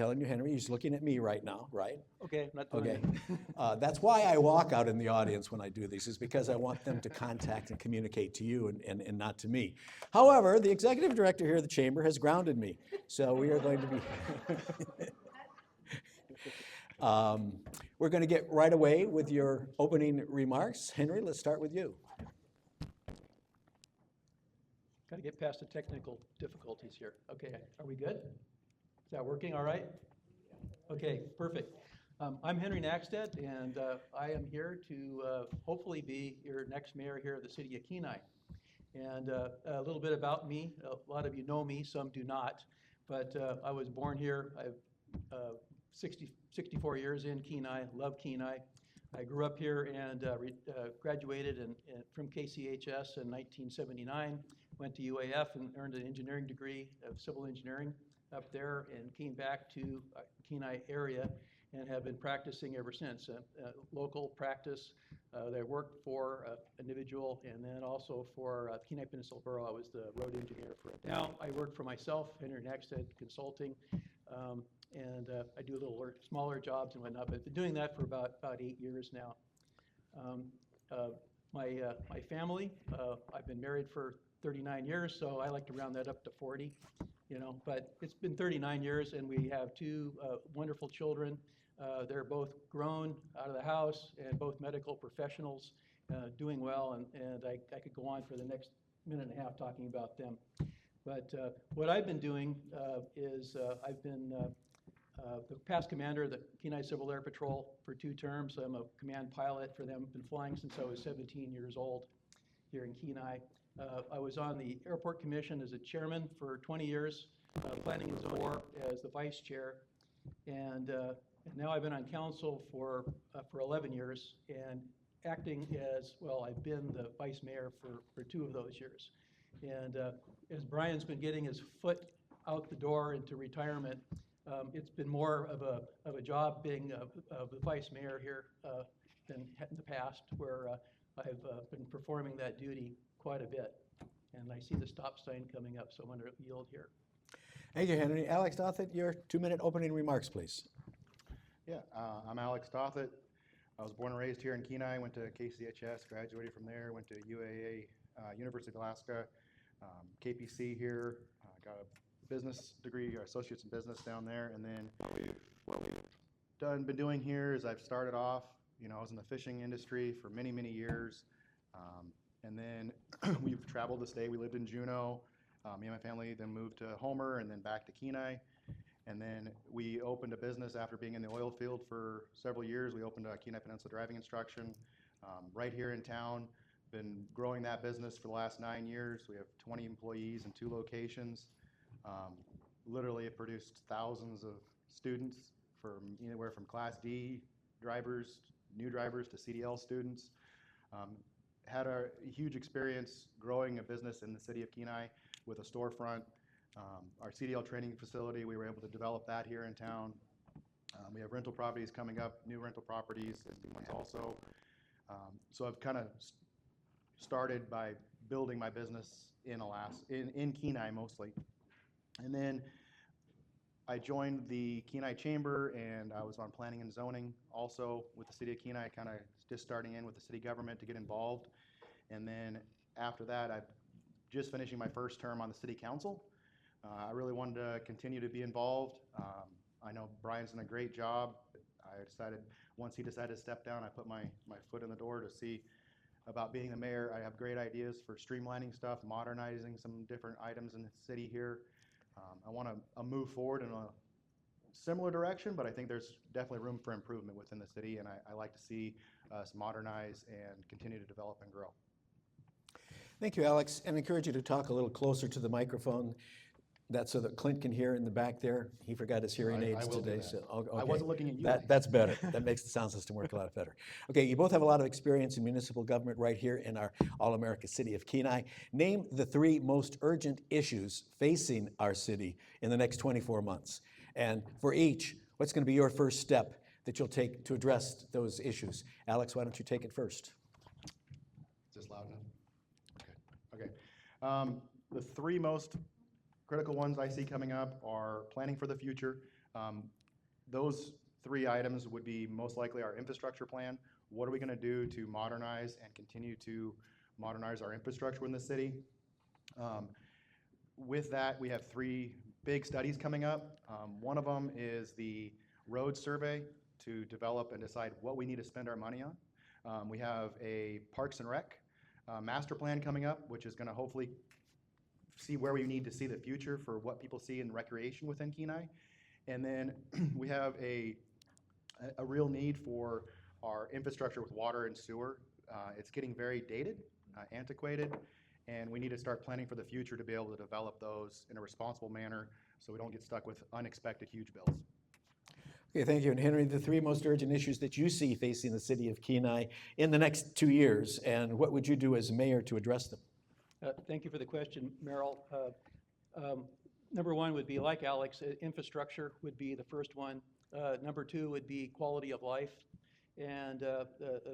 telling you, Henry, he's looking at me right now, right? Okay, I'm not doing Okay. it. That's why I walk out in the audience when I do these, is because I want them to contact and communicate to you and not to me. However, the executive director here of the chamber has grounded me, so we are going to be we're going to get right away with your opening remarks. Henry, let's start with you. Got to get past the technical difficulties here. Okay, are we good? Is that working all right? Okay, perfect. I'm Henry Knackstedt, and I am here to hopefully be your next mayor here of the city of Kenai. And a little bit about me. A lot of you know me, some do not. But I was born here. I've 64 years in Kenai, love Kenai. I grew up here and graduated from KCHS in 1979, went to UAF and earned an engineering degree of civil engineering up there, and came back to Kenai area and have been practicing ever since. Local practice that I worked for individual, and then also for Kenai Peninsula Borough. I was the road engineer for it. Now I work for myself, Henry Knackstedt Consulting, and I do little smaller jobs and whatnot, but I've been doing that for about 8 years now. My family, I've been married for 39 years, so I like to round that up to 40. But it's been 39 years, and we have two wonderful children. They're both grown, out of the house, and both medical professionals, doing well, and I could go on for the next minute and a half talking about them. But what I've been doing is I've been the past commander of the Kenai Civil Air Patrol for 2 terms. I'm a command pilot for them. Been flying since I was 17 years old here in Kenai. I was on the Airport Commission as a chairman for 20 years, planning and zoning as the vice chair, and now I've been on council for 11 years, and acting as, well, I've been the vice mayor for 2 of those years. And as Brian's been getting his foot out the door into retirement, it's been more of a job being the vice mayor here than in the past, where I've been performing that duty quite a bit. And I see the stop sign coming up, so I'm going to yield here. Thank you, Henry. Alex Douthit, your 2-minute opening remarks, please. Yeah, I'm Alex Douthit. I was born and raised here in Kenai, went to KCHS, graduated from there, went to UAA, University of Alaska, KPC here, got a business degree, associates in business down there, and then what we've been doing here is I've started off, I was in the fishing industry for many, many years, and then we've traveled the state. We lived in Juneau. Me and my family then moved to Homer and then back to Kenai. And then we opened a business after being in the oil field for several years. We opened a Kenai Peninsula Driving Instruction right here in town. Been growing that business for the last 9 years. We have 20 employees in 2 locations. Literally, it produced thousands of students from anywhere from Class D drivers, new drivers, to CDL students. Had a huge experience growing a business in the city of Kenai with a storefront. Our CDL training facility, we were able to develop that here in town. We have rental properties coming up, new rental properties also. So I've kind of started by building my business in Kenai mostly. And then I joined the Kenai Chamber, and I was on planning and zoning also with the city of Kenai, kind of just starting in with the city government to get involved. And then after that, I'm just finishing my first term on the city council. I really wanted to continue to be involved. I know Brian's done a great job. I decided, once he decided to step down, I put my foot in the door to see about being the mayor. I have great ideas for streamlining stuff, modernizing some different items in the city here. I want to move forward in a similar direction, but I think there's definitely room for improvement within the city, and I like to see us modernize and continue to develop and grow. Thank you, Alex, and I encourage you to talk a little closer to the microphone. That's so that Clint can hear in the back there. He forgot his hearing aids today. So, okay. I wasn't looking at you. That's better. That makes the sound system work a lot better. Okay, you both have a lot of experience in municipal government right here in our All-America city of Kenai. Name the 3 most urgent issues facing our city in the next 24 months. And for each, what's going to be your first step that you'll take to address those issues? Alex, why don't you take it first? Is this loud enough? Okay. The 3 most critical ones I see coming up are planning for the future. Those three items would be most likely our infrastructure plan. What are we going to do to modernize and continue to modernize our infrastructure in the city? With that, we have three big studies coming up. One of them is the road survey to develop and decide what we need to spend our money on. We have a Parks and Rec master plan coming up, which is going to hopefully see where we need to see the future for what people see in recreation within Kenai. And then we have a real need for our infrastructure with water and sewer. It's getting very dated, antiquated, and we need to start planning for the future to be able to develop those in a responsible manner so we don't get stuck with unexpected huge bills. Okay, thank you. And Henry, the three most urgent issues that you see facing the city of Kenai in the next 2 years, and what would you do as mayor to address them? Thank you for the question, Merrill. Number one would be, like Alex, infrastructure would be the first one. Number two would be quality of life. And the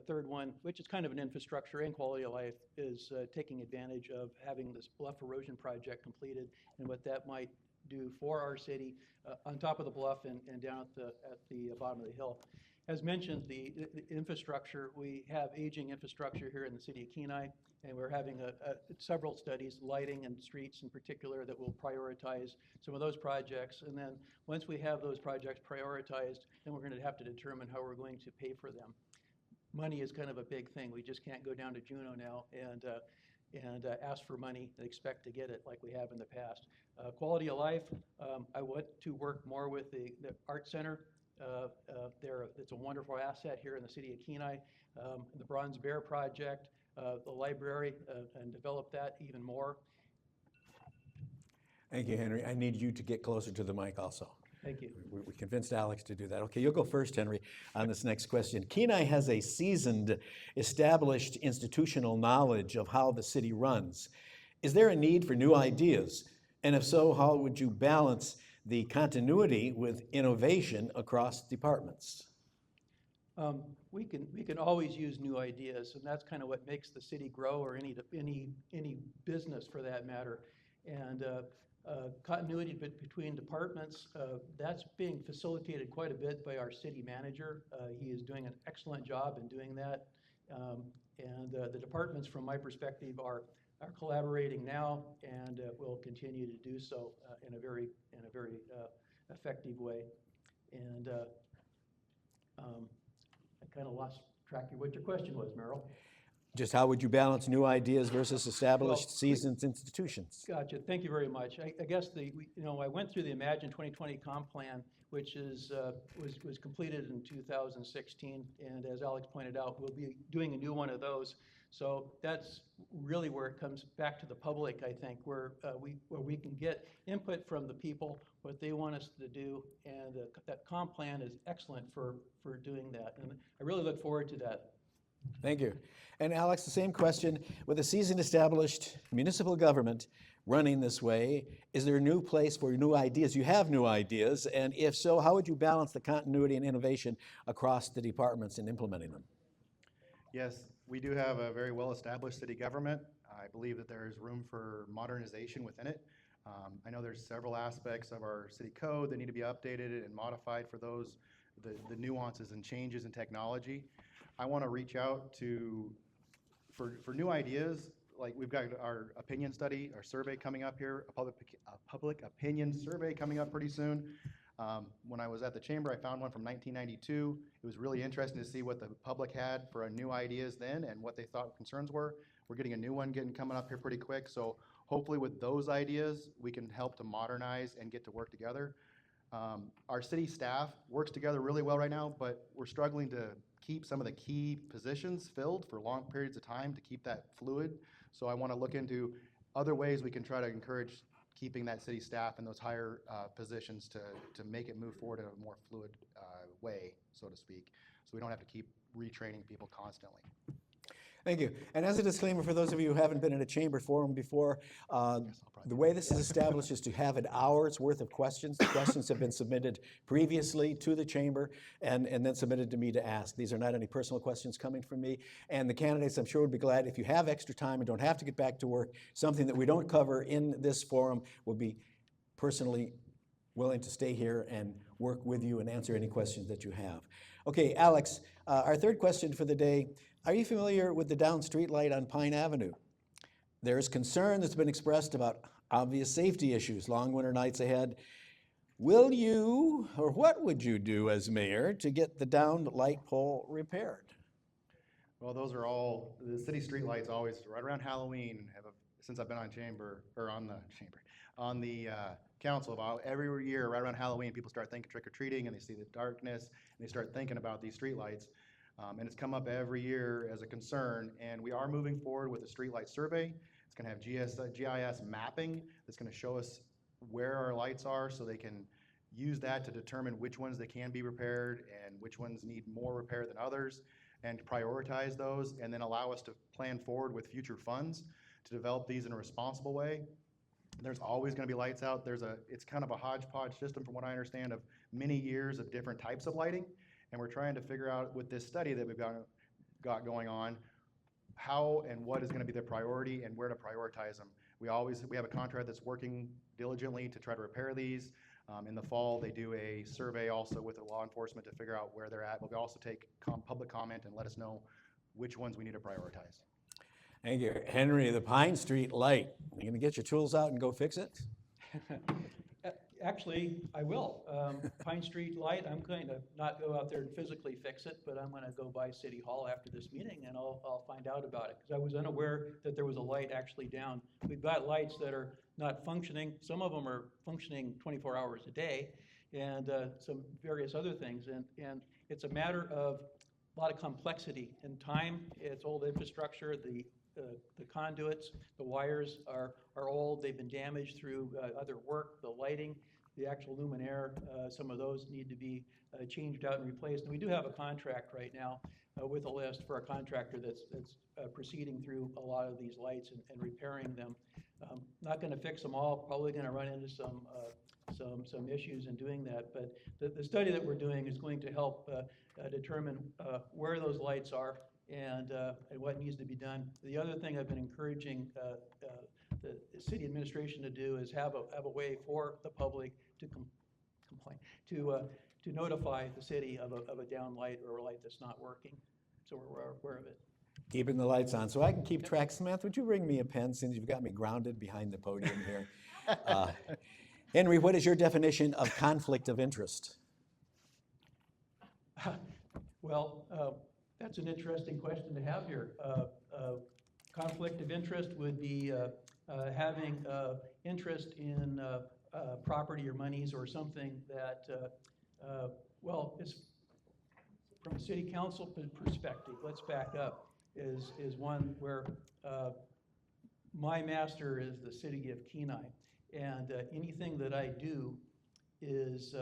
third one, which is kind of an infrastructure and quality of life, is taking advantage of having this bluff erosion project completed and what that might do for our city on top of the bluff and down at the bottom of the hill. As mentioned, the infrastructure, we have aging infrastructure here in the city of Kenai, and we're having several studies, lighting and streets in particular, that will prioritize some of those projects. And then once we have those projects prioritized, then we're going to have to determine how we're going to pay for them. Money is kind of a big thing. We just can't go down to Juneau now and ask for money and expect to get it like we have in the past. Quality of life, I want to work more with the Art Center. It's a wonderful asset here in the city of Kenai. The Bronze Bear Project, the library, and develop that even more. Thank you, Henry. I need you to get closer to the mic also. Thank you. We convinced Alex to do that. Okay, you'll go first, Henry, on this next question. Kenai has a seasoned, established institutional knowledge of how the city runs. Is there a need for new ideas? And if so, how would you balance the continuity with innovation across departments? We can always use new ideas, and that's kind of what makes the city grow, or any business for that matter. And continuity between departments, that's being facilitated quite a bit by our city manager. He is doing an excellent job in doing that. And the departments, from my perspective, are collaborating now and will continue to do so in a very effective way. And I kind of lost track of what your question was, Merrill. Just how would you balance new ideas versus established, seasoned institutions? Gotcha. Thank you very much. I guess I went through the Imagine 2020 comp plan, which was completed in 2016, and as Alex pointed out, we'll be doing a new one of those. So that's really where it comes back to the public, I think, where we can get input from the people, what they want us to do, and that comp plan is excellent for doing that, and I really look forward to that. Thank you. And Alex, the same question. With a seasoned, established municipal government running this way, is there a new place for new ideas? You have new ideas, and if so, how would you balance the continuity and innovation across the departments in implementing them? Yes, we do have a very well-established city government. I believe that there is room for modernization within it. I know there's several aspects of our city code that need to be updated and modified for those, the nuances and changes in technology. I want to reach out for new ideas. Like, we've got our opinion study, our survey coming up here, a public opinion survey coming up pretty soon. When I was at the chamber, I found one from 1992. It was really interesting to see what the public had for new ideas then and what they thought concerns were. We're getting a new one coming up here pretty quick. So hopefully with those ideas, we can help to modernize and get to work together. Our city staff works together really well right now, but we're struggling to keep some of the key positions filled for long periods of time to keep that fluid. So I want to look into other ways we can try to encourage keeping that city staff in those higher positions to make it move forward in a more fluid way, so to speak, so we don't have to keep retraining people constantly. Thank you. And as a disclaimer, for those of you who haven't been in a chamber forum before, the way this is established is to have an hour's worth of questions. The questions have been submitted previously to the chamber and then submitted to me to ask. These are not any personal questions coming from me. And the candidates, I'm sure, would be glad if you have extra time and don't have to get back to work. Something that we don't cover in this forum will be personally willing to stay here and work with you and answer any questions that you have. Okay, Alex, our third question for the day. Are you familiar with the down street light on Pine Avenue? There's concern that's been expressed about obvious safety issues, long winter nights ahead. Will you, or what would you do as mayor to get the downed light pole repaired? Well, those are all, the city streetlights always, right around Halloween, since I've been on the council, about every year, right around Halloween, people start thinking trick-or-treating, and they see the darkness, and they start thinking about these streetlights. And it's come up every year as a concern, and we are moving forward with a streetlight survey. It's gonna have GIS mapping that's gonna show us where our lights are, so they can use that to determine which ones they can be repaired and which ones need more repair than others, and prioritize those, and then allow us to plan forward with future funds to develop these in a responsible way. There's always going to be lights out. It's kind of a hodgepodge system, from what I understand, of many years of different types of lighting, and we're trying to figure out with this study that we've got going on, how and what is going to be the priority and where to prioritize them. We have a contract that's working diligently to try to repair these. In the fall, they do a survey also with the law enforcement to figure out where they're at, but we also take public comment and let us know which ones we need to prioritize. Thank you. Henry, the Pine Street light, you gonna get your tools out and go fix it? Actually, I will. Pine Street light, I'm going to not go out there and physically fix it, but I'm gonna go by City Hall after this meeting and I'll find out about it, because I was unaware that there was a light actually down. We've got lights that are not functioning. Some of them are functioning 24 hours a day, and some various other things. And it's a matter of a lot of complexity and time. It's old infrastructure. The conduits, the wires are old. They've been damaged through other work. The lighting, the actual luminaire, some of those need to be changed out and replaced. And we do have a contract right now with a list for a contractor that's proceeding through a lot of these lights and repairing them. Not going to fix them all. Probably going to run into some issues in doing that. But the study that we're doing is going to help determine where those lights are and what needs to be done. The other thing I've been encouraging the city administration to do is have a way for the public to complain, to notify the city of a down light or a light that's not working, so we're aware of it. Keeping the lights on. So I can keep track. Samantha, would you bring me a pen since you've got me grounded behind the podium here? Henry, what is your definition of conflict of interest? Well, that's an interesting question to have here. Conflict of interest would be having interest in property or monies or something that, well, is from a city council perspective, let's back up, is one where my master is the city of Kenai, and anything that I do is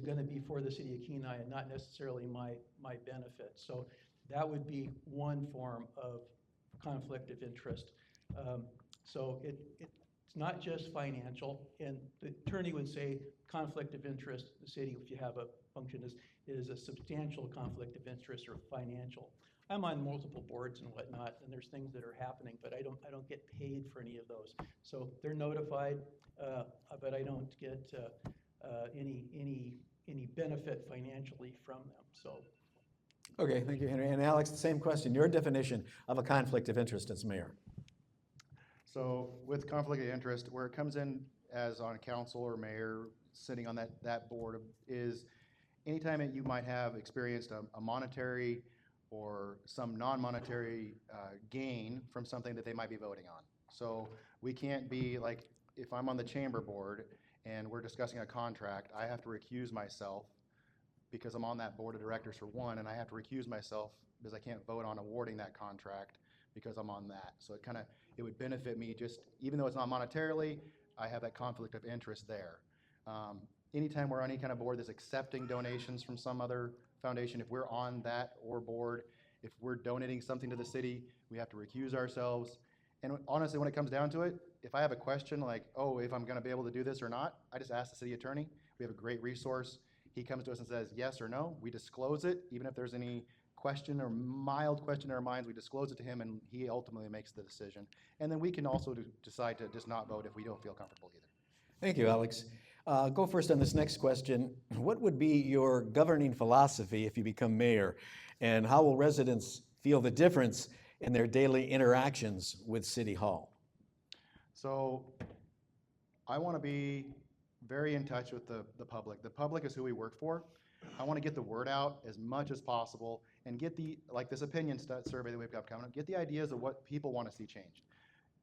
going to be for the city of Kenai and not necessarily my benefit. So that would be one form of conflict of interest. So it's not just financial, and the attorney would say conflict of interest, the city, if you have a function, is a substantial conflict of interest or financial. I'm on multiple boards and whatnot, and there's things that are happening, but I don't get paid for any of those. So they're notified, but I don't get any benefit financially from them. So. Okay, thank you, Henry. And Alex, the same question. Your definition of a conflict of interest as mayor. So with conflict of interest, where it comes in as on council or mayor sitting on that board is anytime that you might have experienced a monetary or some non-monetary gain from something that they might be voting on. So we can't be like, if I'm on the chamber board and we're discussing a contract, I have to recuse myself because I'm on that board of directors for one, and I have to recuse myself because I can't vote on awarding that contract because I'm on that. So it would benefit me just, even though it's not monetarily, I have that conflict of interest there. Anytime we're on any kind of board that's accepting donations from some other foundation, if we're on that or board, if we're donating something to the city, we have to recuse ourselves. And honestly, when it comes down to it, if I have a question like, oh, if I'm gonna be able to do this or not, I just ask the city attorney. We have a great resource. He comes to us and says yes or no. We disclose it. Even if there's any question or mild question in our minds, we disclose it to him, and he ultimately makes the decision. And then we can also decide to just not vote if we don't feel comfortable either. Thank you, Alex. Go first on this next question. What would be your governing philosophy if you become mayor? And how will residents feel the difference in their daily interactions with City Hall? So I want to be very in touch with the public. The public is who we work for. I want to get the word out as much as possible and get like this opinion survey that we've got coming up, get the ideas of what people want to see changed.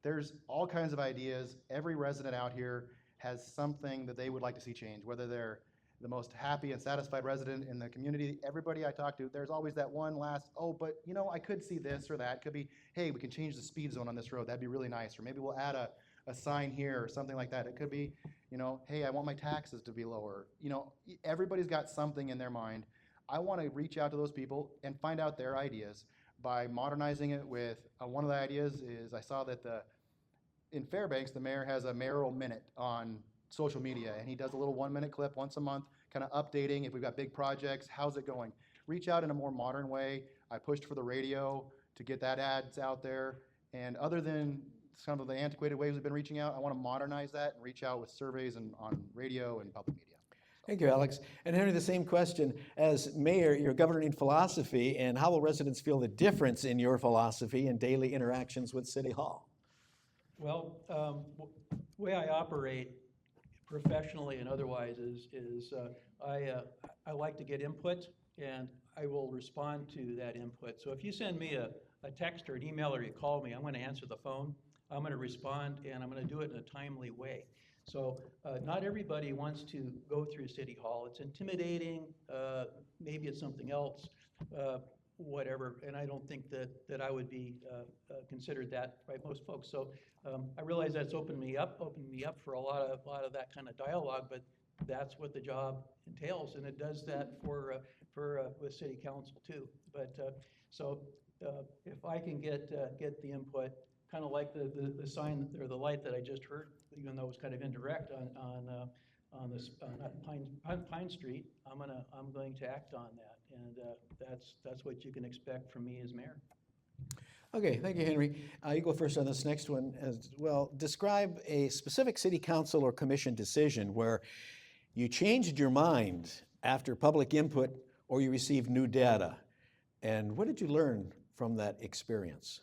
There's all kinds of ideas. Every resident out here has something that they would like to see change, whether they're the most happy and satisfied resident in the community. Everybody I talk to, there's always that one last, oh, but you know, I could see this or that. It could be, hey, we can change the speed zone on this road. That'd be really nice. Or maybe we'll add a sign here or something like that. It could be, you know, hey, I want my taxes to be lower. You know, everybody's got something in their mind. I want to reach out to those people and find out their ideas by modernizing it with, one of the ideas is I saw that in Fairbanks, the mayor has a mayoral minute on social media, and he does a little 1-minute clip once a month, kind of updating if we've got big projects, how's it going? Reach out in a more modern way. I pushed for the radio to get that ads out there, and other than some of the antiquated ways we've been reaching out, I want to modernize that and reach out with surveys and on radio and public media. Thank you, Alex. And Henry, the same question. As mayor, your governing philosophy, and how will residents feel the difference in your philosophy and daily interactions with City Hall? Well, the way I operate professionally and otherwise is I like to get input, and I will respond to that input. So if you send me a text or an email or you call me, I'm going to answer the phone, I'm going to respond, and I'm going to do it in a timely way. So not everybody wants to go through City Hall. It's intimidating, maybe it's something else, whatever, and I don't think that I would be considered that by most folks. So I realize that's opened me up for a lot of that kind of dialogue, but that's what the job entails, and it does that for with City Council too. But so if I can get the input, kind of like the sign or the light that I just heard, even though it was kind of indirect on this Pine Street, I'm going to act on that, and that's what you can expect from me as mayor. Okay, thank you, Henry. You go first on this next one as well. Describe a specific city council or commission decision where you changed your mind after public input or you received new data. And what did you learn from that experience?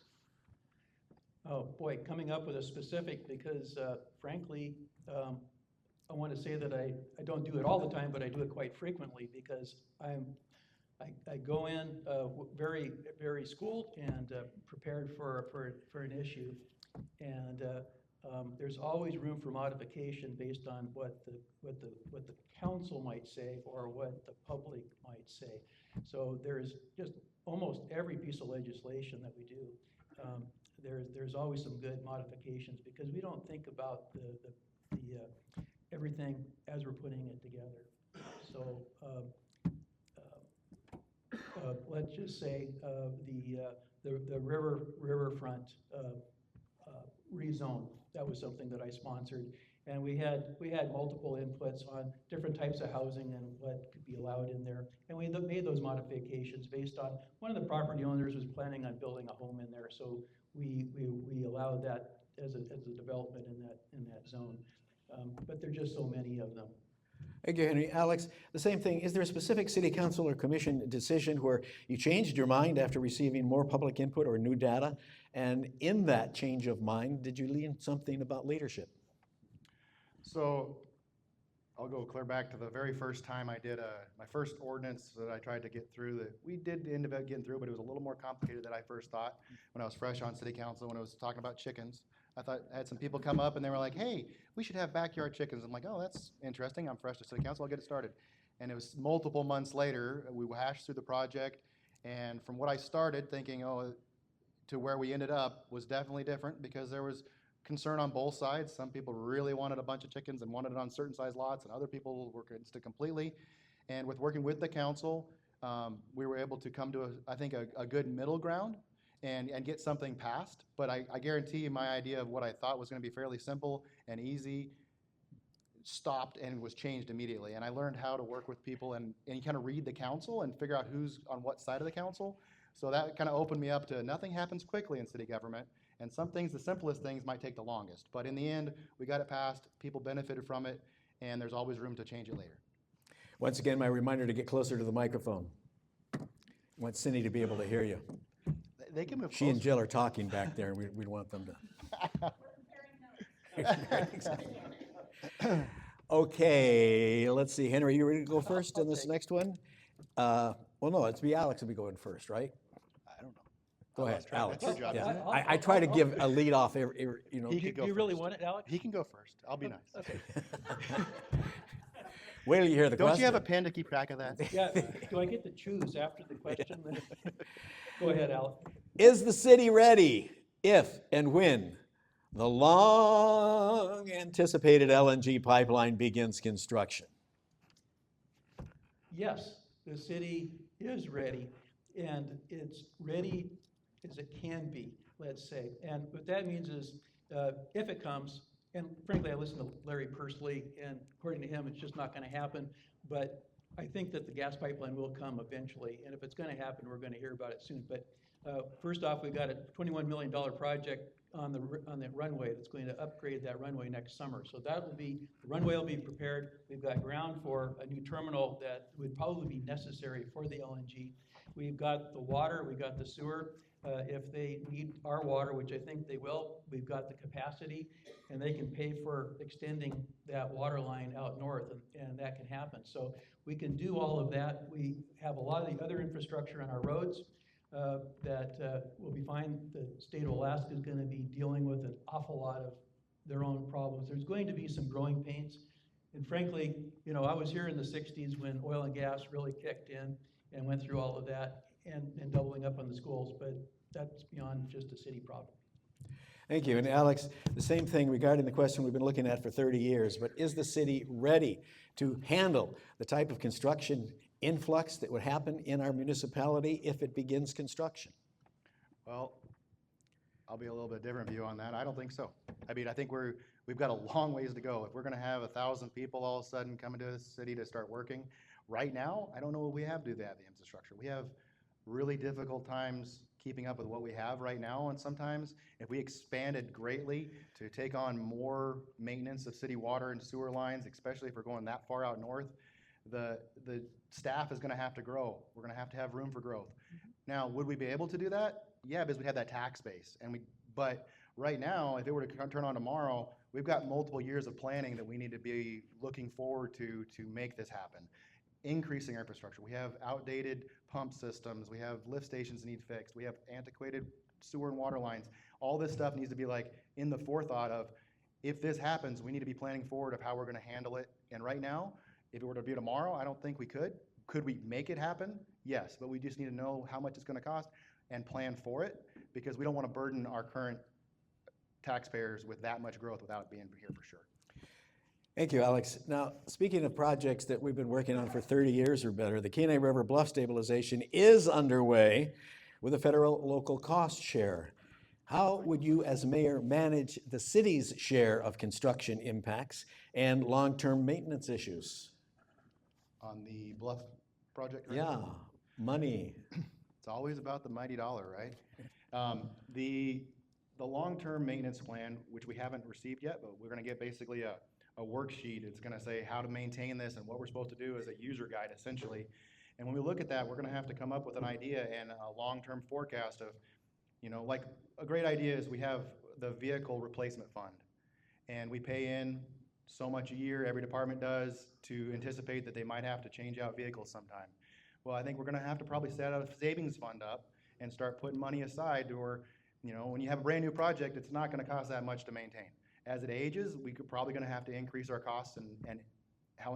Oh, boy, coming up with a specific, because frankly, I want to say that I don't do it all the time, but I do it quite frequently because I go in very, very schooled and prepared for an issue, and there's always room for modification based on what the council might say or what the public might say. So there's just almost every piece of legislation that we do. There's always some good modifications because we don't think about the everything as we're putting it together. So let's just say the riverfront rezone. That was something that I sponsored, and we had multiple inputs on different types of housing and what could be allowed in there, and we made those modifications based on one of the property owners was planning on building a home in there, so we allowed that as a development in that zone. But there are just so many of them. Thank you, Henry. Alex, the same thing. Is there a specific city council or commission decision where you changed your mind after receiving more public input or new data? And in that change of mind, did you learn something about leadership? So I'll go clear back to the very first time I did my first ordinance that I tried to get through that we did end up getting through, but it was a little more complicated than I first thought when I was fresh on city council, when I was talking about chickens. I had some people come up and they were like, hey, we should have backyard chickens. I'm like, oh, that's interesting. I'm fresh to city council. I'll get it started. And it was multiple months later, we hashed through the project. And from what I started thinking, to where we ended up was definitely different because there was concern on both sides. Some people really wanted a bunch of chickens and wanted it on certain size lots, and other people were against it completely. And with working with the council, we were able to come to, I think, a good middle ground and get something passed. But I guarantee you my idea of what I thought was going to be fairly simple and easy stopped and was changed immediately. And I learned how to work with people and kind of read the council and figure out who's on what side of the council. So that kind of opened me up to nothing happens quickly in city government. And some things, the simplest things, might take the longest. But in the end, we got it passed, people benefited from it, and there's always room to change it later. Once again, my reminder to get closer to the microphone. I want Cindy to be able to hear you. They can move She closer. and Jill are talking back there, and we'd want them to. Exactly. Okay, let's see. Henry, you ready to go first in this next one? Well, no, it's be Alex will be going first, right? I don't know. Go ahead, Alex. That's your job, Yeah. isn't it? I try to give a lead off you know. He Do could go you really first. want it, Alex? He can go first. I'll be nice. Okay. Wait till you hear the Don't question. you have a pen to keep track of that? Yeah, do I get to choose after the question? Go ahead, Alex. Is the city ready if and when the long anticipated LNG pipeline begins construction? Yes, the city is ready, and it's ready as it can be, let's say. And what that means is, if it comes, and frankly, I listened to Larry personally, and according to him, it's just not gonna happen. But I think that the gas pipeline will come eventually, and if it's gonna happen, we're gonna hear about it soon. But first off, we got a $21 million project on the runway that's going to upgrade that runway next summer. So that will be, the runway will be prepared. We've got ground for a new terminal that would probably be necessary for the LNG. We've got the water, we've got the sewer. If they need our water, which I think they will, we've got the capacity, and they can pay for extending that water line out north, and that can happen. So we can do all of that. We have a lot of the other infrastructure on our roads that will be fine. The state of Alaska is going to be dealing with an awful lot of their own problems. There's going to be some growing pains. And frankly, you know, I was here in the 60s when oil and gas really kicked in and went through all of that and doubling up on the schools, but that's beyond just a city problem. Thank you. And Alex, the same thing regarding the question we've been looking at for 30 years, but is the city ready to handle the type of construction influx that would happen in our municipality if it begins construction? Well, I'll be a little bit different view on that. I don't think so. I mean, I think we've got a long ways to go. If we're gonna have 1,000 people all of a sudden coming to the city to start working, right now, I don't know what we have to do that, the infrastructure. We have really difficult times keeping up with what we have right now, and sometimes if we expanded greatly to take on more maintenance of city water and sewer lines, especially if we're going that far out north, the staff is gonna have to grow. We're gonna have room for growth. Now, would we be able to do that? Yeah, because we have that tax base, but right now, if it were to turn on tomorrow, we've got multiple years of planning that we need to be looking forward to make this happen. Increasing our infrastructure. We have outdated pump systems. We have lift stations that need fixed. We have antiquated sewer and water lines. All this stuff needs to be like in the forethought of, if this happens, we need to be planning forward of how we're gonna handle it. And right now, if it were to be tomorrow, I don't think we could. Could we make it happen? Yes, but we just need to know how much it's gonna cost and plan for it, because we don't wanna burden our current taxpayers with that much growth without it being here for sure. Thank you, Alex. Now, speaking of projects that we've been working on for 30 years or better, the Kenai River Bluff stabilization is underway with a federal local cost share. How would you, as mayor, manage the city's share of construction impacts and long-term maintenance issues? On the Bluff project, right? Yeah, money. It's always about the mighty dollar, right? The long-term maintenance plan, which we haven't received yet, but we're gonna get basically a worksheet. It's gonna say how to maintain this and what we're supposed to do as a user guide, essentially. And when we look at that, we're gonna have to come up with an idea and a long-term forecast of, you know, like a great idea is we have the vehicle replacement fund. And we pay in so much a year, every department does, to anticipate that they might have to change out vehicles sometime. Well, I think we're gonna have to probably set a savings fund up and start putting money aside to where, you know, when you have a brand new project, it's not gonna cost that much to maintain. As it ages, we could probably gonna have to increase our costs and how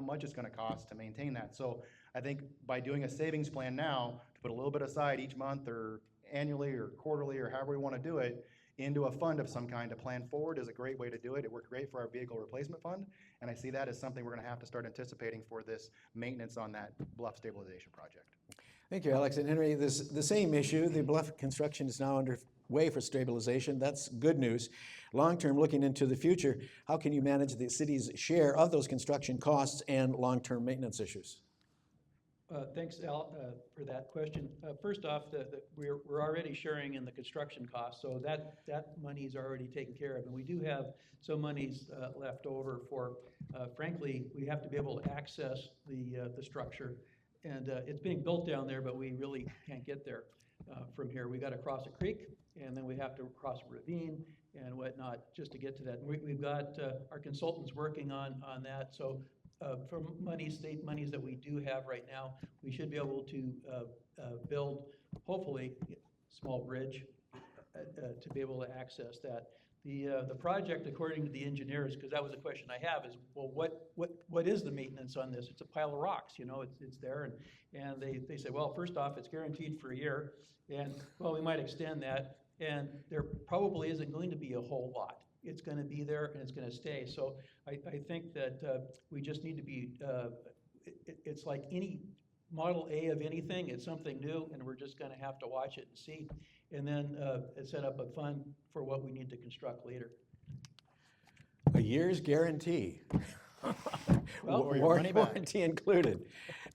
much it's gonna cost to maintain that. So I think by doing a savings plan now, to put a little bit aside each month or annually or quarterly or however we wanna do it, into a fund of some kind to plan forward is a great way to do it. It worked great for our vehicle replacement fund, and I see that as something we're gonna have to start anticipating for this maintenance on that bluff stabilization project. Thank you, Alex. And Henry, the same issue, the bluff construction is now underway for stabilization. That's good news. Long-term, looking into the future, how can you manage the city's share of those construction costs and long-term maintenance issues? Thanks, Al, for that question. First off, we're already sharing in the construction costs, so that money is already taken care of. And we do have some monies left over for, frankly, we have to be able to access the structure. And it's being built down there, but we really can't get there from here. We got to cross a creek, and then we have to cross a ravine and whatnot just to get to that. And we've got our consultants working on that. So from state monies that we do have right now, we should be able to build, hopefully, a small bridge to be able to access that. The project, according to the engineers, because that was a question I have, is, well, what is the maintenance on this? It's a pile of rocks, you know, it's there, and they say, well, first off, it's guaranteed for a year, and, well, we might extend that, and there probably isn't going to be a whole lot. It's going to be there and it's going to stay. So I think that we just need to be, it's like any model A of anything, it's something new, and we're just going to have to watch it and see, and then set up a fund for what we need to construct later. A year's guarantee. Well, Or your money back. Warranty included.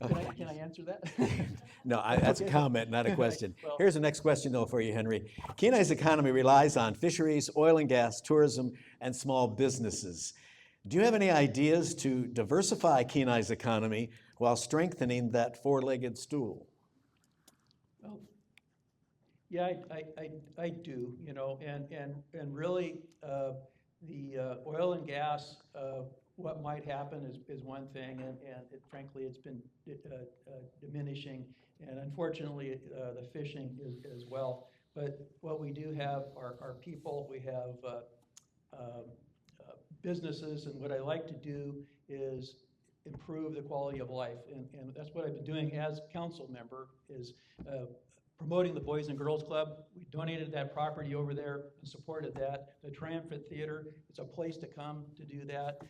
Can I answer that? No, that's a comment, not a question. Well- Here's the next question, though, for you, Henry. Kenai's economy relies on fisheries, oil and gas, tourism, and small businesses. Do you have any ideas to diversify Kenai's economy while strengthening that four-legged stool? Well, yeah, I do, you know, and really, the oil and gas, what might happen is one thing, and frankly, it's been diminishing, and unfortunately, the fishing is as well. But what we do have are people, we have businesses, and what I like to do is improve the quality of life, and that's what I've been doing as council member, is promoting the Boys and Girls Club. We donated that property over there and supported that. The Triumphant Theater, it's a place to come to do that.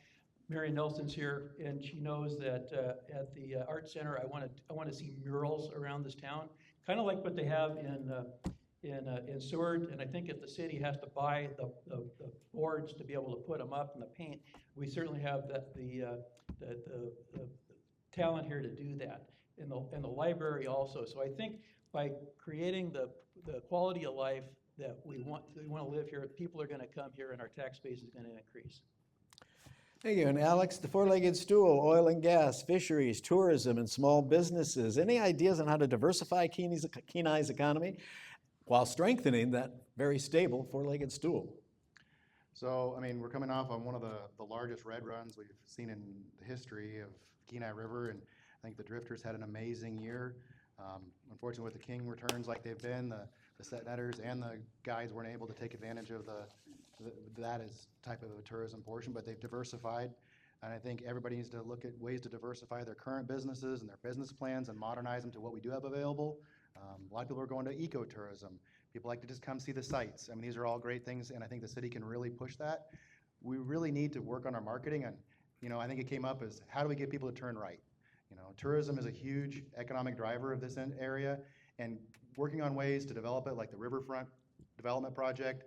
Mary Nelson's here, and she knows that at the Art Center, I want to see murals around this town, kind of like what they have in Seward, and I think if the city has to buy the boards to be able to put them up and the paint, we certainly have the talent here to do that, and the library also. So I think by creating the quality of life that we want to live here, people are going to come here, and our tax base is going to increase. Thank you. And Alex, the four-legged stool, oil and gas, fisheries, tourism, and small businesses. Any ideas on how to diversify Kenai's economy while strengthening that very stable four-legged stool? So, I mean, we're coming off on one of the largest red runs we've seen in the history of Kenai River, and I think the drifters had an amazing year. Unfortunately, with the king returns like they've been, the set netters and the guides weren't able to take advantage of that as type of a tourism portion, but they've diversified. And I think everybody needs to look at ways to diversify their current businesses and their business plans and modernize them to what we do have available. A lot of people are going to ecotourism. People like to just come see the sights. I mean, these are all great things, and I think the city can really push that. We really need to work on our marketing, and, you know, I think it came up as, how do we get people to turn right? You know, tourism is a huge economic driver of this area, and working on ways to develop it, like the Riverfront Development Project,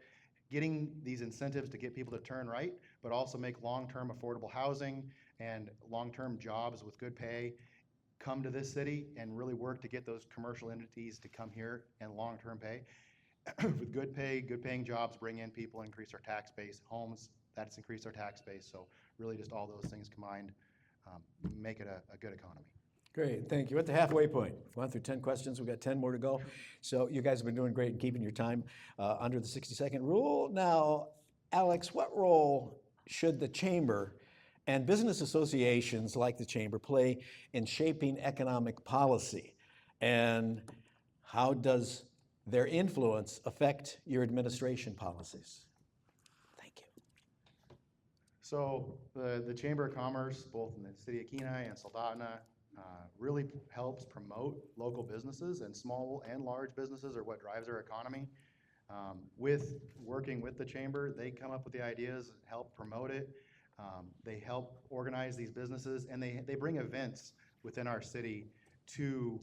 getting these incentives to get people to turn right, but also make long-term affordable housing and long-term jobs with good pay come to this city, and really work to get those commercial entities to come here and long-term pay. With good pay, good paying jobs, bring in people, increase our tax base, homes, that's increased our tax base. So really just all those things combined make it a good economy. Great, thank you. At the halfway point, we've gone through 10 questions, we've got 10 more to go. So you guys have been doing great in keeping your time under the 60-second rule. Now, Alex, what role should the chamber and business associations like the chamber play in shaping economic policy? And how does their influence affect your administration policies? Thank you. So the Chamber of Commerce, both in the city of Kenai and Soldotna, really helps promote local businesses, and small and large businesses are what drives our economy. With working with the chamber, they come up with the ideas, help promote it. They help organize these businesses, and they bring events within our city to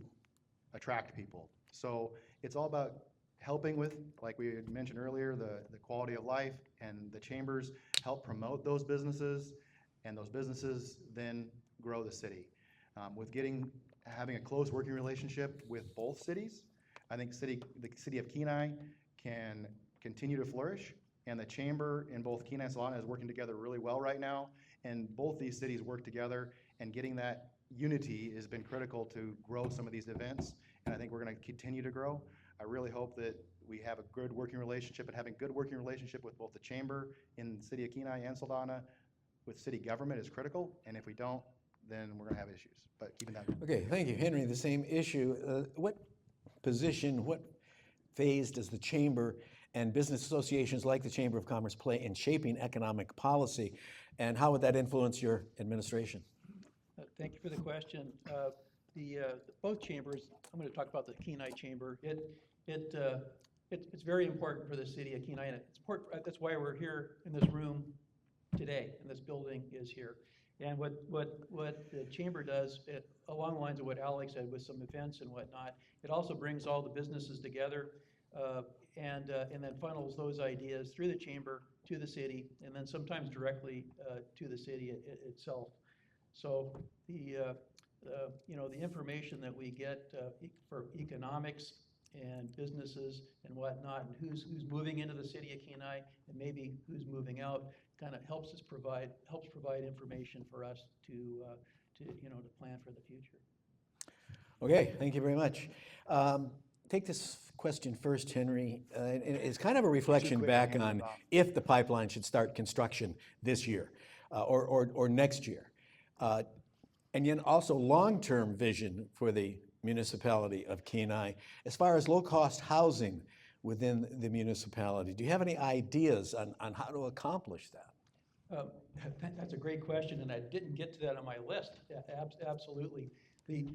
attract people. So it's all about helping with, like we had mentioned earlier, the quality of life, and the chambers help promote those businesses, and those businesses then grow the city. With getting having a close working relationship with both cities. I think the city of Kenai can continue to flourish, and the chamber in both Kenai and Solana is working together really well right now. And both these cities work together, and getting that unity has been critical to grow some of these events. And I think we're going to continue to grow. I really hope that we have a good working relationship, and having good working relationship with both the chamber in the city of Kenai and Soldana with city government is critical. And if we don't, then we're going to have issues. But keeping that. Okay, thank you, Henry. The same issue. What position, what phase does the chamber and business associations like the Chamber of Commerce play in shaping economic policy, and how would that influence your administration? Thank you for the question. Both chambers, I'm going to talk about the Kenai Chamber. It's very important for the city of Kenai, and it's important. That's why we're here in this room today, and this building is here. And what the chamber does, along the lines of what Alex said with some events and whatnot, it also brings all the businesses together, and then funnels those ideas through the chamber to the city, and then sometimes directly to the city itself. So the information that we get for economics and businesses and whatnot, and who's moving into the city of Kenai and maybe who's moving out, kind of helps provide information for us to plan for the future. Okay, thank you very much. Take this question first, Henry. It's kind of a reflection quick, back hand it on off. if the pipeline should start construction this year or next year. And then also long-term vision for the municipality of Kenai as far as low-cost housing within the municipality. Do you have any ideas on how to accomplish that? That's a great question, and I didn't get to that on my list. Absolutely. The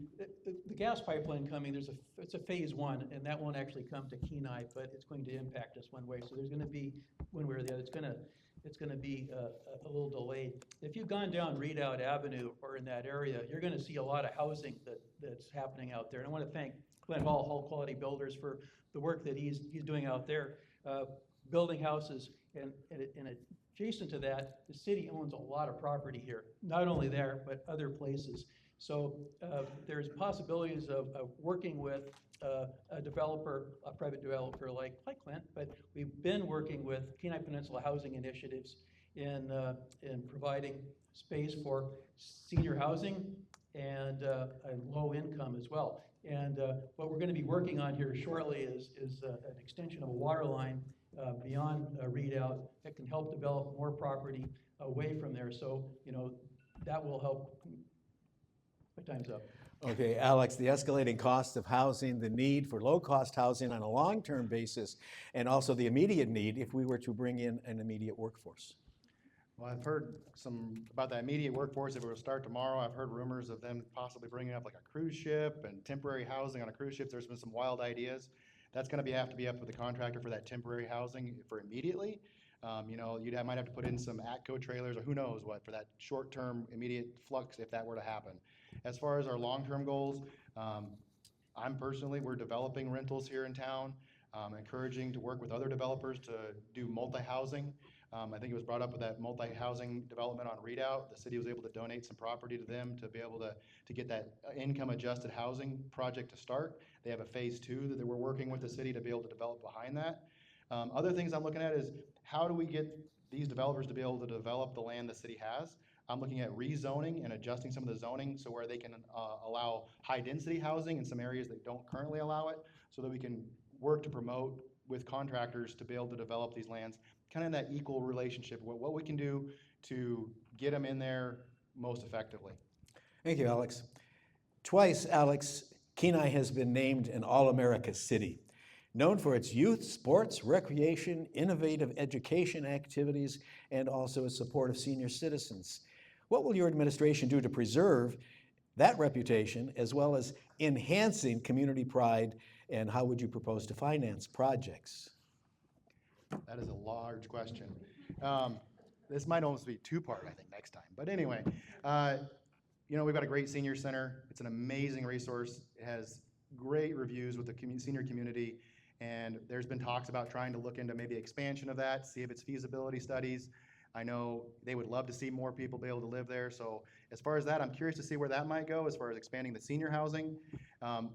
gas pipeline coming, it's a phase one, and that won't actually come to Kenai, but it's going to impact us one way. So there's going to be, one way or the other, it's going to be a little delayed. If you've gone down Redoubt Avenue or in that area, you're going to see a lot of housing that's happening out there. And I want to thank Glenn Hall Quality Builders, for the work that he's doing out there, building houses. And adjacent to that, the city owns a lot of property here, not only there, but other places. So there's possibilities of working with a developer, a private developer like Clint, but we've been working with Kenai Peninsula Housing Initiatives in providing space for senior housing and low income as well. And what we're going to be working on here shortly is an extension of a water line beyond Redoubt that can help develop more property away from there. So, that will help. My time's up. Okay, Alex, the escalating cost of housing, the need for low-cost housing on a long-term basis, and also the immediate need if we were to bring in an immediate workforce. Well, I've heard some about the immediate workforce. If it were to start tomorrow, I've heard rumors of them possibly bringing up like a cruise ship and temporary housing on a cruise ship. There's been some wild ideas. That's going to have to be up with the contractor for that temporary housing for immediately. Might have to put in some ATCO trailers or who knows what for that short-term immediate flux if that were to happen. As far as our long-term goals, we're developing rentals here in town, encouraging to work with other developers to do multi-housing. I think it was brought up with that multi-housing development on Redoubt. The city was able to donate some property to them to be able to get that income-adjusted housing project to start. They have a phase 2 that we're working with the city to be able to develop behind that. Other things I'm looking at is how do we get these developers to be able to develop the land the city has? I'm looking at rezoning and adjusting some of the zoning so where they can allow high-density housing in some areas that don't currently allow it, so that we can work to promote with contractors to be able to develop these lands, kind of that equal relationship, what we can do to get them in there most effectively. Thank you, Alex. Twice, Alex, Kenai has been named an All-America City, known for its youth, sports, recreation, innovative education activities, and also its support of senior citizens. What will your administration do to preserve that reputation as well as enhancing community pride, and how would you propose to finance projects? That is a large question. This might almost be two-part, I think, next time. But anyway, we've got a great senior center. It's an amazing resource. It has great reviews with the senior community, and there's been talks about trying to look into maybe expansion of that, see if it's feasibility studies. I know they would love to see more people be able to live there. So as far as that, I'm curious to see where that might go as far as expanding the senior housing.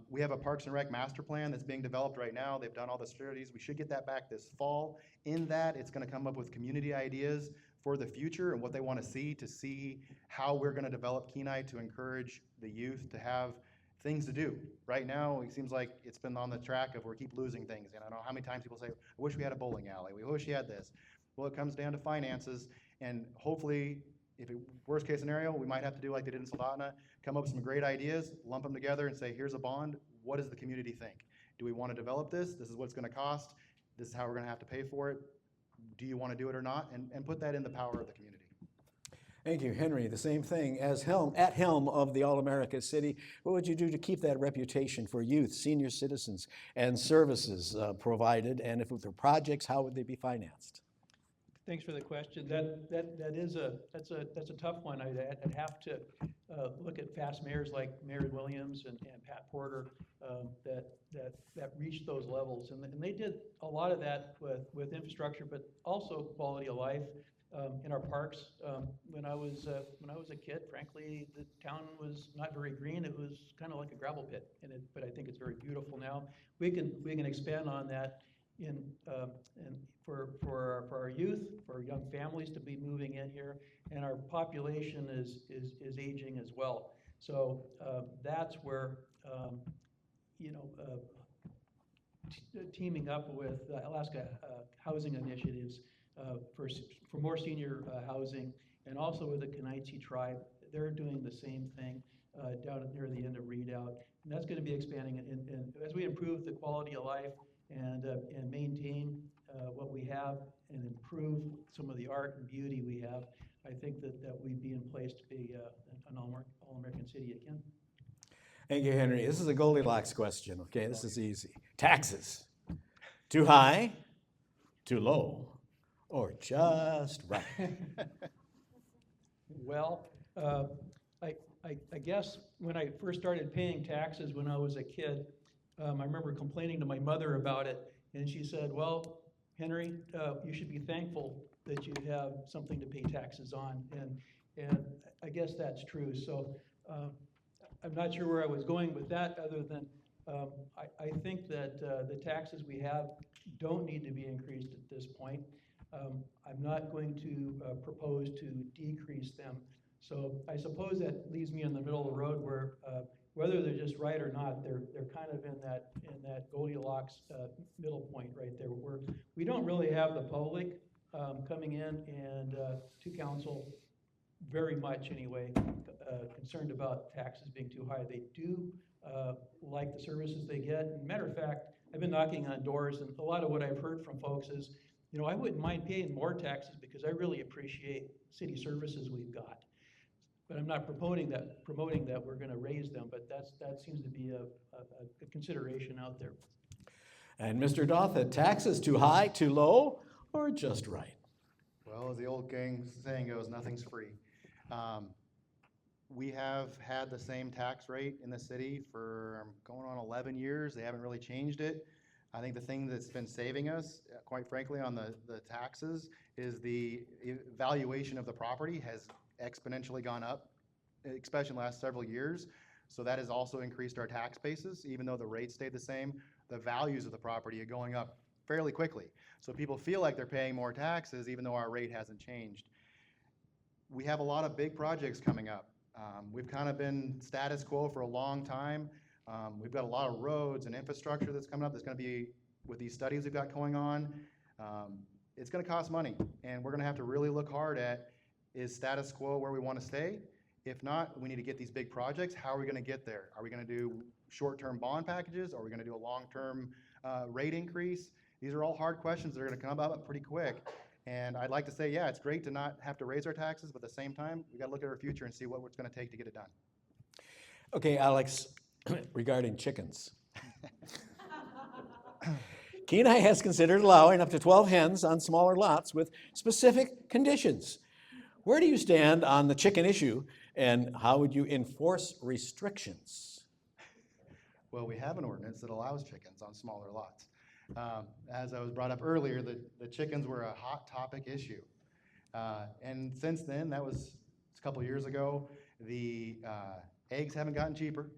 We have a Parks and Rec master plan that's being developed right now. They've done all the studies. We should get that back this fall. In that, it's gonna come up with community ideas for the future and what they want to see how we're gonna develop Kenai to encourage the youth to have things to do. Right now, it seems like it's been on the track of we keep losing things. And I don't know how many times people say, I wish we had a bowling alley. We wish we had this. Well, it comes down to finances, and hopefully, if it, worst case scenario, we might have to do like they did in Soldotna, come up with some great ideas, lump them together and say, here's a bond. What does the community think? Do we want to develop this? This is what it's going to cost. This is how we're going to have to pay for it. Do you want to do it or not? And put that in the power of the community. Thank you, Henry. The same thing as at helm of the All-America City. What would you do to keep that reputation for youth, senior citizens, and services provided? And if there are projects, how would they be financed? Thanks for the question. That's a tough one. I'd have to look at fast mayors like Mary Williams and Pat Porter that reached those levels, and they did a lot of that with infrastructure, but also quality of life in our parks. When I was a kid, frankly, the town was not very green. It was kind of like a gravel pit, but I think it's very beautiful now. We can expand on that and for our youth, for young families to be moving in here, and our population is aging as well. So that's where teaming up with Alaska Housing Initiatives for more senior housing, and also with the Knackstedt tribe, they're doing the same thing down near the end of Redoubt, and that's going to be expanding. And as we improve the quality of life and maintain what we have and improve some of the art and beauty we have, I think that we'd be in place to be an all-American city again. Thank you, Henry. This is a Goldilocks question, okay? This is easy. Taxes. Too high, too low, or just right? Well, I guess when I first started paying taxes when I was a kid, I remember complaining to my mother about it, and she said, well, Henry, you should be thankful that you have something to pay taxes on, and I guess that's true. So I'm not sure where I was going with that, other than I think that the taxes we have don't need to be increased at this point. I'm not going to propose to decrease them. So I suppose that leaves me in the middle of the road where whether they're just right or not, they're kind of in that Goldilocks middle point right there, where we don't really have the public coming in and to council very much anyway, concerned about taxes being too high. They do like the services they get. And matter of fact, I've been knocking on doors, and a lot of what I've heard from folks is, I wouldn't mind paying more taxes because I really appreciate city services we've got. But I'm not promoting that we're going to raise them, but that seems to be a consideration out there. And Mr. Douthit, taxes too high, too low, or just right? Well, as the old saying goes, nothing's free. We have had the same tax rate in the city for going on 11 years. They haven't really changed it. I think the thing that's been saving us, quite frankly, on the taxes is the valuation of the property has exponentially gone up, especially in the last several years. So that has also increased our tax basis. Even though the rates stayed the same, the values of the property are going up fairly quickly. So people feel like they're paying more taxes even though our rate hasn't changed. We have a lot of big projects coming up. We've kind of been status quo for a long time. We've got a lot of roads and infrastructure that's coming up that's going to be, with these studies we've got going on, it's going to cost money. And we're going to have to really look hard at, is status quo where we want to stay? If not, we need to get these big projects. How are we going to get there? Are we going to do short-term bond packages? Are we going to do a long-term rate increase? These are all hard questions that are going to come up pretty quick. And I'd like to say, yeah, it's great to not have to raise our taxes, but at the same time, we got to look at our future and see what it's going to take to get it done. Okay, Alex, regarding chickens. Kenai has considered allowing up to 12 hens on smaller lots with specific conditions. Where do you stand on the chicken issue, and how would you enforce restrictions? Well, we have an ordinance that allows chickens on smaller lots. As I was brought up earlier, the chickens were a hot topic issue. And since then, that was a couple of years ago, the eggs haven't gotten cheaper.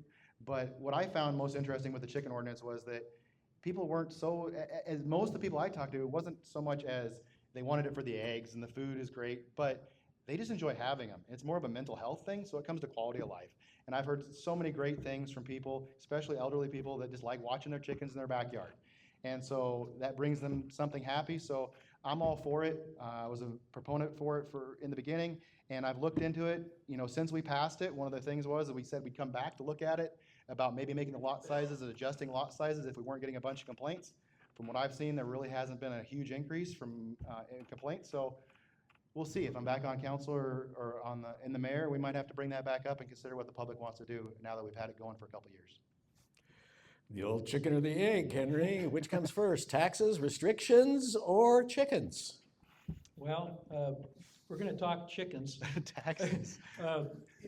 But what I found most interesting with the chicken ordinance was that people weren't so, as most of the people I talked to, it wasn't so much as they wanted it for the eggs and the food is great, but they just enjoy having them. It's more of a mental health thing, so it comes to quality of life. And I've heard so many great things from people, especially elderly people that just like watching their chickens in their backyard. And so that brings them something happy. So I'm all for it. I was a proponent for it in the beginning, and I've looked into it. You know, since we passed it, one of the things was that we said we'd come back to look at it about maybe making the lot sizes and adjusting lot sizes if we weren't getting a bunch of complaints. From what I've seen, there really hasn't been a huge increase in complaints. So we'll see. If I'm back on council or in the mayor, we might have to bring that back up and consider what the public wants to do now that we've had it going for a couple of years. The old chicken or the egg, Henry? Which comes first, taxes, restrictions, or chickens? Well, we're going to talk chickens. Taxes.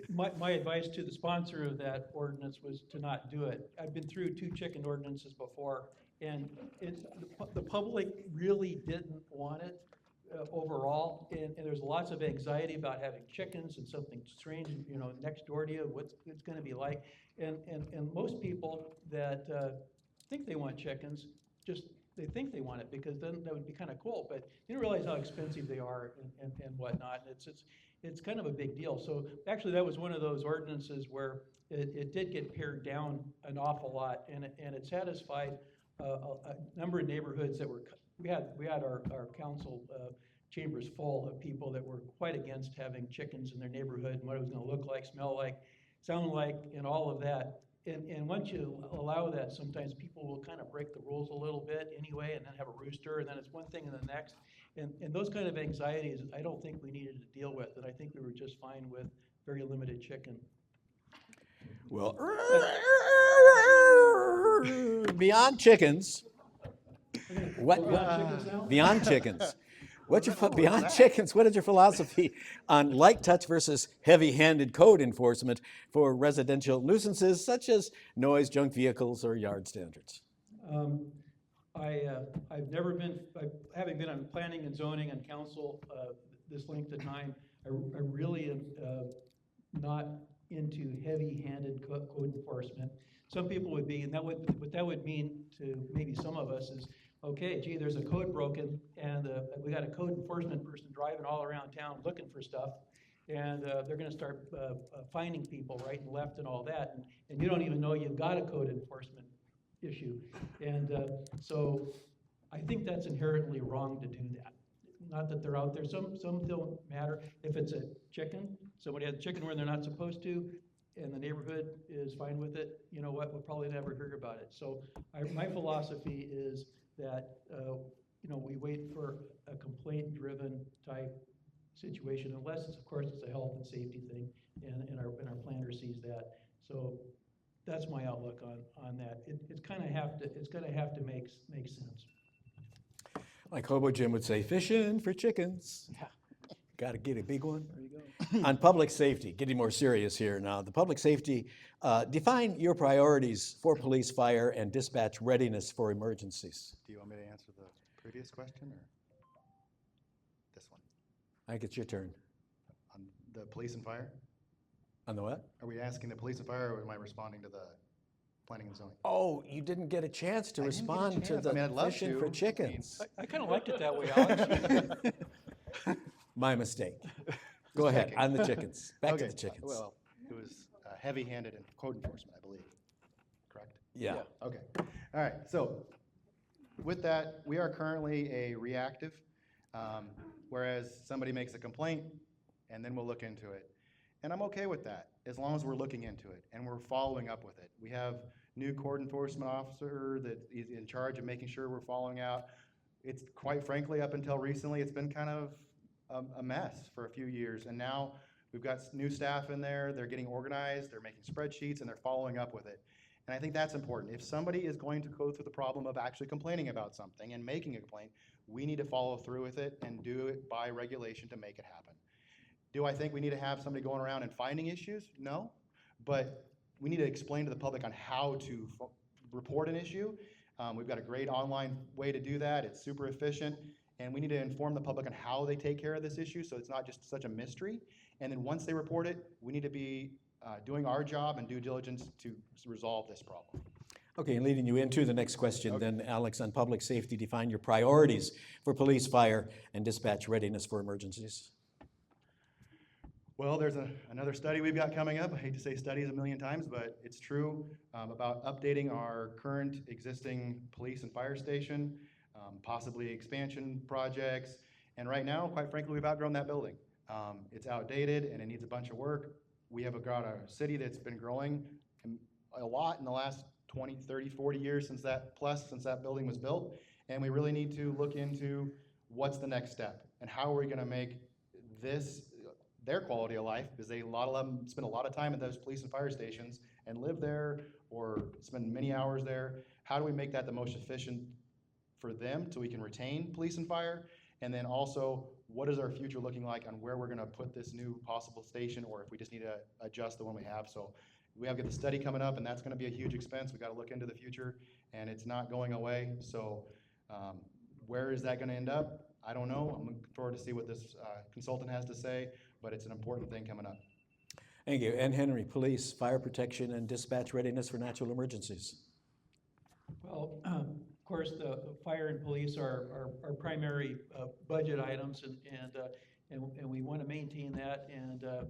My advice to the sponsor of that ordinance was to not do it. I've been through 2 chicken ordinances before, and the public really didn't want it overall, and there's lots of anxiety about having chickens and something strange, you know, next door to you, what's it's going to be like. And most people that think they want chickens, just they think they want it because then that would be kind of cool, but you don't realize how expensive they are and whatnot. And it's kind of a big deal. So actually, that was one of those ordinances where it did get pared down an awful lot, and it satisfied a number of neighborhoods that were. We had our council chambers full of people that were quite against having chickens in their neighborhood and what it was going to look like, smell like, sound like, and all of that. And once you allow that, sometimes people will kind of break the rules a little bit anyway, and then have a rooster, and then it's one thing and the next. And those kind of anxieties, I don't think we needed to deal with, and I think we were just fine with very limited chicken. Well, beyond chickens, what? Chickens now? Beyond chickens. Beyond chickens, what is your philosophy on light touch versus heavy-handed code enforcement for residential nuisances such as noise, junk vehicles, or yard standards? I've never been, having been on planning and zoning and council this length of time, I really am not into heavy-handed code enforcement. Some people would be, and what that would mean to maybe some of us is, okay, gee, there's a code broken, and we got a code enforcement person driving all around town looking for stuff, and they're going to start finding people right and left and all that, and you don't even know you've got a code enforcement issue. And so I think that's inherently wrong to do that. Not that they're out there. Some don't matter. If it's a chicken, somebody has a chicken where they're not supposed to, and the neighborhood is fine with it, you know what, we'll probably never hear about it. So my philosophy is that you know, we wait for a complaint-driven type situation, unless it's, of course, it's a health and safety thing, and our planner sees that. So that's my outlook on that. It's going to have to make sense. Like Hobo Jim would say, fishing for chickens. Yeah. Got to get a big one. There you go. On public safety, getting more serious here now. The public safety, define your priorities for police, fire, and dispatch readiness for emergencies. Do you want me to answer the previous question or this one? I think it's your turn. On the police and fire? On the what? Are we asking the police and fire, or am I responding to the planning and zoning? Oh, you didn't get a chance to I didn't get a respond to chance. the I mean, I'd love fishing to. for chickens. I kind of liked it that way, Alex. My mistake. Go ahead, checking. on the chickens. Back to Okay, the chickens. Well, it was heavy-handed in code enforcement, I believe, correct? Yeah. Okay, all right, so with that, we are currently a reactive, whereas somebody makes a complaint, and then we'll look into it. And I'm okay with that, as long as we're looking into it, and we're following up with it. We have new code enforcement officer that is in charge of making sure we're following out. It's quite frankly, up until recently, it's been kind of a mess for a few years, and now we've got new staff in there, they're getting organized, they're making spreadsheets, and they're following up with it. And I think that's important. If somebody is going to go through the problem of actually complaining about something and making a complaint, we need to follow through with it and do it by regulation to make it happen. Do I think we need to have somebody going around and finding issues? No, but we need to explain to the public on how to report an issue. We've got a great online way to do that. It's super efficient. and we need to inform the public on how they take care of this issue, so it's not just such a mystery. And then once they report it, we need to be doing our job and due diligence to resolve this problem. Okay, and leading you into the next question then, Alex, on public safety, define your priorities for police, fire, and dispatch readiness for emergencies. Well, there's another study we've got coming up. I hate to say studies a million times, but it's true, about updating our current existing police and fire station, possibly expansion projects. And right now, quite frankly, we've outgrown that building. It's outdated and it needs a bunch of work. We have got a city that's been growing a lot in the last 20, 30, 40 years since that building was built. And we really need to look into what's the next step and how are we gonna make this their quality of life, because a lot of them spend a lot of time at those police and fire stations and live there or spend many hours there. How do we make that the most efficient for them so we can retain police and fire? And then also, what is our future looking like on where we're gonna put this new possible station, or if we just need to adjust the one we have. So we have got the study coming up, and that's gonna be a huge expense. We gotta look into the future, and it's not going away. So where is that gonna end up? I don't know. I'm looking forward to see what this consultant has to say, but it's an important thing coming up. Thank you. And Henry, police, fire protection, and dispatch readiness for natural emergencies. Well, of course, the fire and police are our primary budget items, and we want to maintain that and to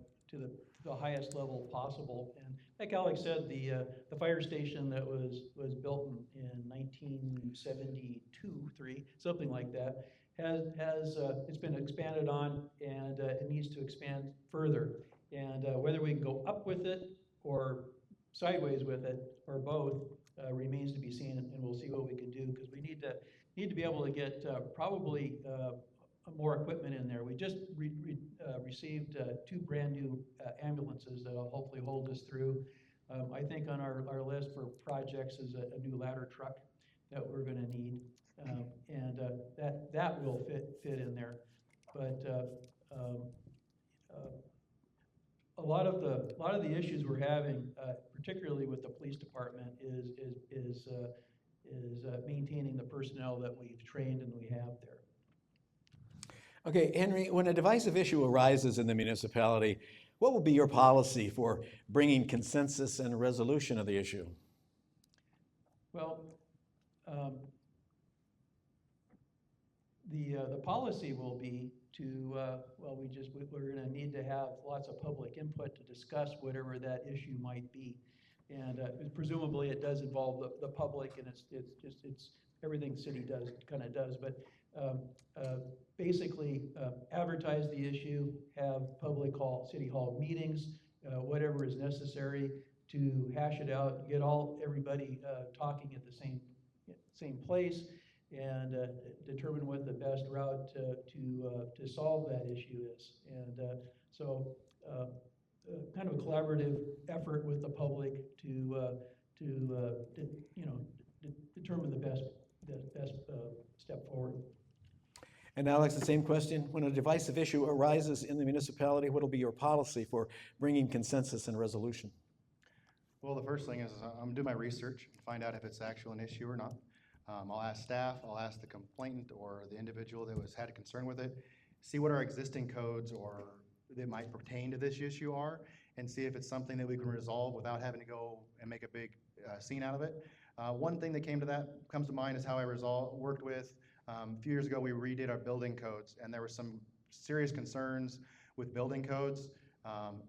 the highest level possible. And like Alex said, the fire station that was built in 1972, 3, something like that, it's been expanded on, and it needs to expand further. And whether we can go up with it or sideways with it or both remains to be seen, and we'll see what we can do, because we need to be able to get probably more equipment in there. We just received 2 brand new ambulances that will hopefully hold us through. I think on our list for projects is a new ladder truck that we're going to need, and that will fit in there. But a lot of the issues we're having, particularly with the police department, is maintaining the personnel that we've trained and we have there. Okay, Henry, when a divisive issue arises in the municipality, what will be your policy for bringing consensus and resolution of the issue? Well, the policy will be to, we're gonna need to have lots of public input to discuss whatever that issue might be. And presumably it does involve the public, and it's everything the city kinda does, but basically advertise the issue, have city hall meetings, whatever is necessary to hash it out, get everybody talking at the same place, and determine what the best route to solve that issue is. And so kind of a collaborative effort with the public to determine the best step forward. And Alex, the same question. When a divisive issue arises in the municipality, what will be your policy for bringing consensus and resolution? Well, the first thing is I'm gonna do my research and find out if it's actually an issue or not. I'll ask staff, I'll ask the complainant or the individual that had a concern with it, see what our existing codes or that might pertain to this issue are, and see if it's something that we can resolve without having to go and make a big scene out of it. One thing that comes to mind is how I worked with, a few years ago we redid our building codes, and there were some serious concerns with building codes,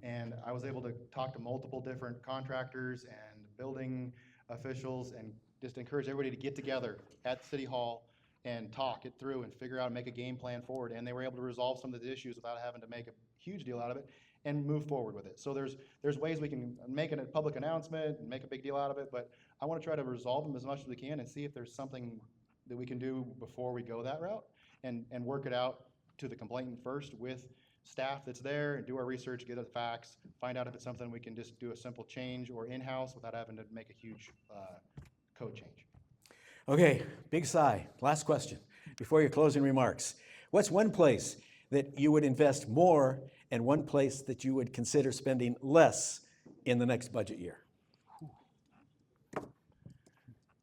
and I was able to talk to multiple different contractors and building officials and just encourage everybody to get together at City Hall and talk it through and figure out and make a game plan forward. And they were able to resolve some of the issues without having to make a huge deal out of it and move forward with it. So there's ways we can make a public announcement and make a big deal out of it, but I want to try to resolve them as much as we can and see if there's something that we can do before we go that route, and work it out to the complainant first with staff that's there, and do our research, get the facts, find out if it's something we can just do a simple change or in-house without having to make a huge code change. Okay, big sigh. Last question before your closing remarks. What's one place that you would invest more and one place that you would consider spending less in the next budget year?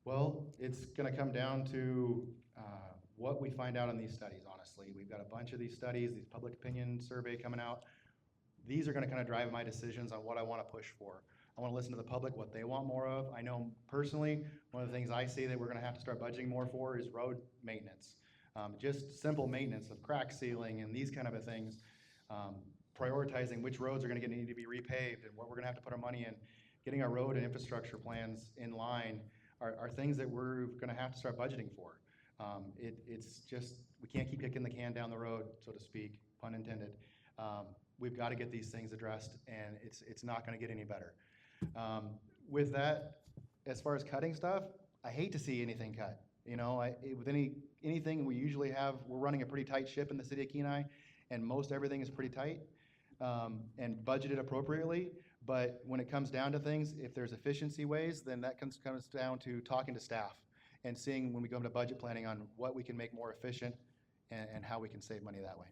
Well, it's going to come down to what we find out in these studies, honestly. We've got a bunch of these studies, these public opinion survey coming out. These are gonna kind of drive my decisions on what I wanna push for. I wanna listen to the public, what they want more of. I know personally, one of the things I see that we're gonna have to start budgeting more for is road maintenance. Just simple maintenance of crack sealing and these kind of things. Prioritizing which roads are gonna need to be repaved and what we're gonna have to put our money in. Getting our road and infrastructure plans in line are things that we're gonna have to start budgeting for. It's just, we can't keep kicking the can down the road, so to speak, pun intended. We've got to get these things addressed, and it's not going to get any better. With that, as far as cutting stuff, I hate to see anything cut. You know, with anything we usually have, we're running a pretty tight ship in the city of Kenai, and most everything is pretty tight and budgeted appropriately. But when it comes down to things, if there's efficiency ways, then that comes down to talking to staff and seeing when we go into budget planning on what we can make more efficient and how we can save money that way.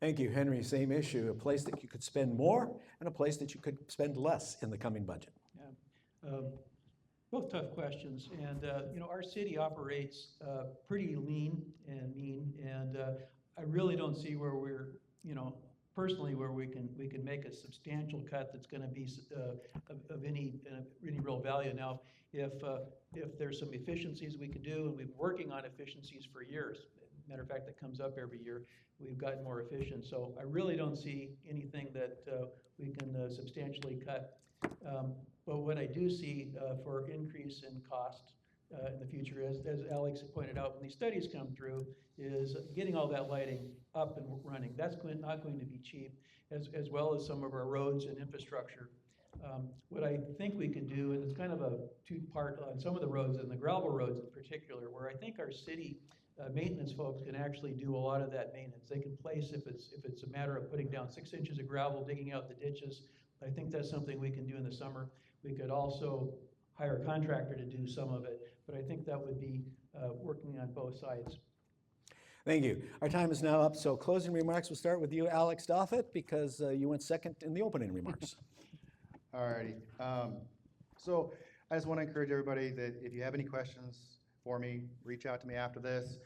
Thank you, Henry. Same issue, a place that you could spend more and a place that you could spend less in the coming budget. Yeah. Both tough questions, and you know, our city operates pretty lean and mean, and I really don't see where we're, you know, personally where we can make a substantial cut that's going to be of any real value. Now, if there's some efficiencies we can do, and we've been working on efficiencies for years. Matter of fact, that comes up every year. We've gotten more efficient, so I really don't see anything that we can substantially cut. But what I do see for increase in cost in the future, as Alex pointed out, when these studies come through, is getting all that lighting up and running. That's not going to be cheap, as well as some of our roads and infrastructure. What I think we could do, and it's kind of a two-part on some of the roads, and the gravel roads in particular, where I think our city maintenance folks can actually do a lot of that maintenance. They can place, if it's a matter of putting down 6 inches of gravel, digging out the ditches. I think that's something we can do in the summer. We could also hire a contractor to do some of it, but I think that would be working on both sides. Thank you. Our time is now up, so closing remarks, we'll start with you, Alex Douthit, because you went second in the opening remarks. All righty. So I just want to encourage everybody that if you have any questions for me, reach out to me after this.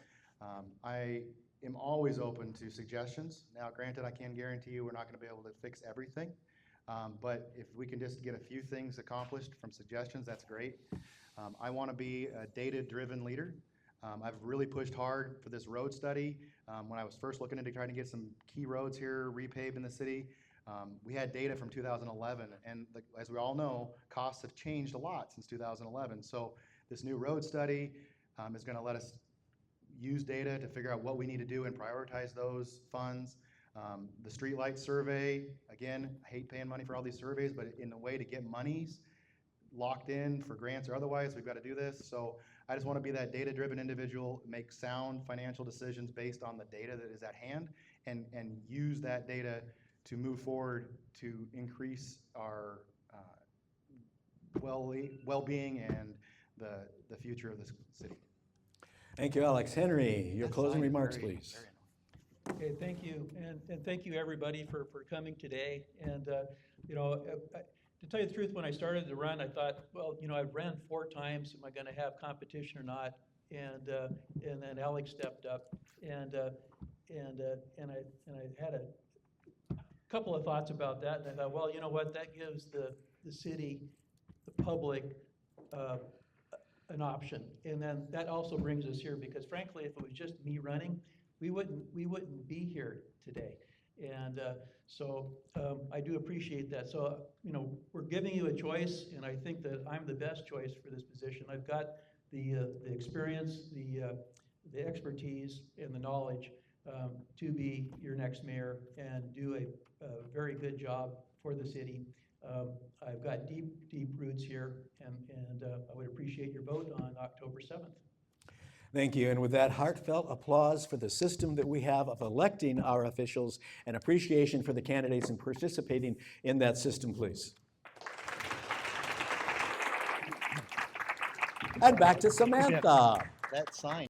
I am always open to suggestions. Now, granted, I can guarantee you we're not going to be able to fix everything, but if we can just get a few things accomplished from suggestions, that's great. I want to be a data-driven leader. I've really pushed hard for this road study. When I was first looking into trying to get some key roads here repaved in the city, we had data from 2011, and as we all know, costs have changed a lot since 2011. So this new road study is going to let us use data to figure out what we need to do and prioritize those funds. The streetlight survey, again, I hate paying money for all these surveys, but in a way to get monies locked in for grants or otherwise, we've got to do this. So I just want to be that data-driven individual, make sound financial decisions based on the data that is at hand, and use that data to move forward to increase our well-being and the future of this city. Thank you, Alex. Henry, your closing remarks, please. Okay, thank you, and thank you everybody for coming today. And you know, to tell you the truth, when I started to run, I thought, well, you know, I've ran 4 times. Am I going to have competition or not? And then Alex stepped up, and I had a couple of thoughts about that. And I thought, well, you know what? That gives the city, the public, an option. And then that also brings us here, because frankly, if it was just me running, we wouldn't be here today. And so I do appreciate that. So, you know, we're giving you a choice, and I think that I'm the best choice for this position. I've got the experience, the expertise, and the knowledge to be your next mayor and do a very good job for the city. I've got deep roots here, and I would appreciate your vote on October 7th. Thank you. And with that heartfelt applause for the system that we have of electing our officials and appreciation for the candidates and participating in that system, please. And back to Samantha. That sign.